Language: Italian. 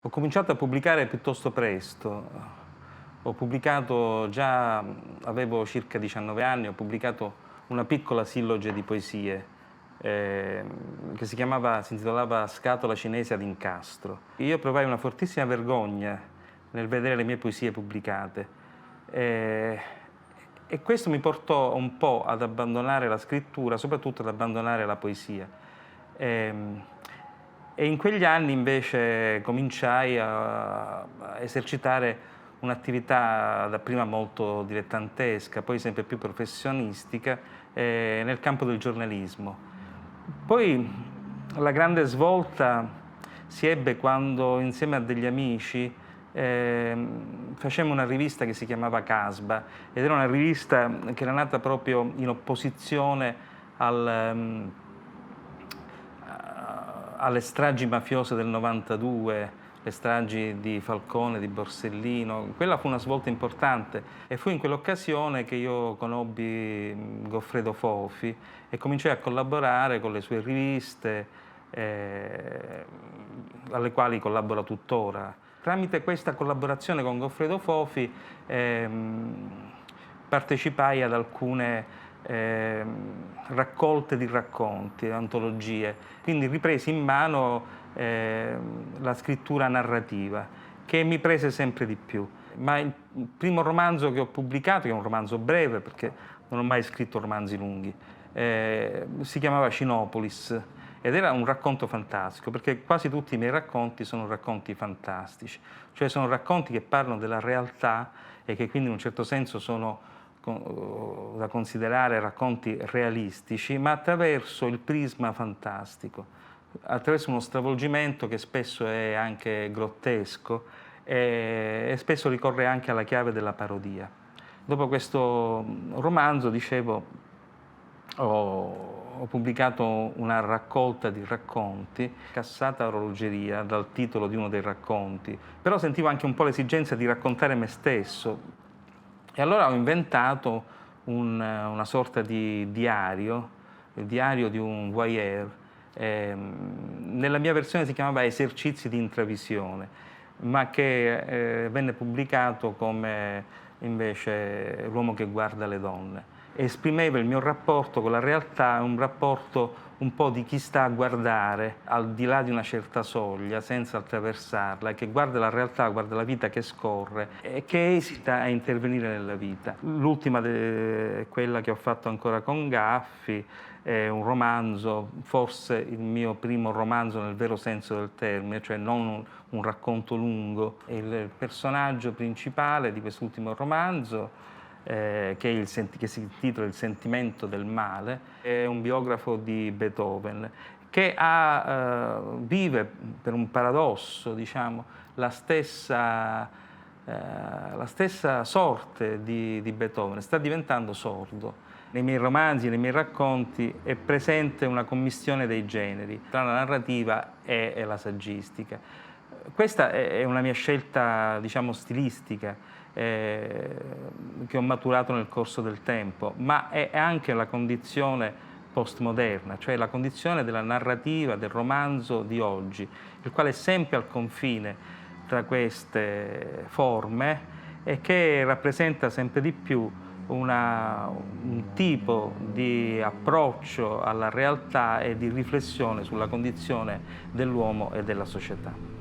Ho cominciato a pubblicare piuttosto presto. Ho pubblicato già, avevo circa 19 anni, ho pubblicato una piccola silloge di poesie che si intitolava Scatola cinese ad incastro. Io provai una fortissima vergogna nel vedere le mie poesie pubblicate eh, e questo mi portò un po' ad abbandonare la scrittura, soprattutto ad abbandonare la poesia. Ehm, E in quegli anni invece cominciai a esercitare un'attività dapprima molto dilettantesca, poi sempre più professionistica, nel campo del giornalismo. Poi la grande svolta si ebbe quando insieme a degli amici facemmo una rivista che si chiamava Casba ed era una rivista che era nata proprio in opposizione alle stragi mafiose del 92, le stragi di Falcone, di Borsellino. Quella fu una svolta importante e fu in quell'occasione che io conobbi Goffredo Fofi e cominciai a collaborare con le sue riviste, alle quali collaboro tuttora. Tramite questa collaborazione con Goffredo Fofi partecipai ad alcune raccolte di racconti, antologie, quindi ripresi in mano la scrittura narrativa, che mi prese sempre di più. Ma il primo romanzo che ho pubblicato, che è un romanzo breve, perché non ho mai scritto romanzi lunghi, si chiamava Cinopolis ed era un racconto fantastico, perché quasi tutti i miei racconti sono racconti fantastici, cioè sono racconti che parlano della realtà e che quindi in un certo senso sono da considerare racconti realistici, ma attraverso il prisma fantastico, attraverso uno stravolgimento che spesso è anche grottesco e spesso ricorre anche alla chiave della parodia. Dopo questo romanzo, dicevo, ho pubblicato una raccolta di racconti, Cassata orologeria, dal titolo di uno dei racconti, però sentivo anche un po' l'esigenza di raccontare me stesso. E allora ho inventato una sorta di diario, il diario di un voyeur. Nella mia versione si chiamava Esercizi di intravisione, ma che venne pubblicato come invece L'uomo che guarda le donne. Esprimeva il mio rapporto con la realtà, un rapporto un po' di chi sta a guardare al di là di una certa soglia, senza attraversarla, e che guarda la realtà, guarda la vita che scorre e che esita a intervenire nella vita. L'ultima è quella che ho fatto ancora con Gaffi, è un romanzo, forse il mio primo romanzo nel vero senso del termine, cioè non un racconto lungo. Il personaggio principale di quest'ultimo romanzo, che si intitola Il sentimento del male, è un biografo di Beethoven che vive per un paradosso, diciamo, la stessa sorte di Beethoven, sta diventando sordo. Nei miei romanzi, nei miei racconti è presente una commistione dei generi tra la narrativa e la saggistica. Questa è una mia scelta, diciamo, stilistica, che ho maturato nel corso del tempo, ma è anche la condizione postmoderna, cioè la condizione della narrativa, del romanzo di oggi, il quale è sempre al confine tra queste forme e che rappresenta sempre di più un tipo di approccio alla realtà e di riflessione sulla condizione dell'uomo e della società.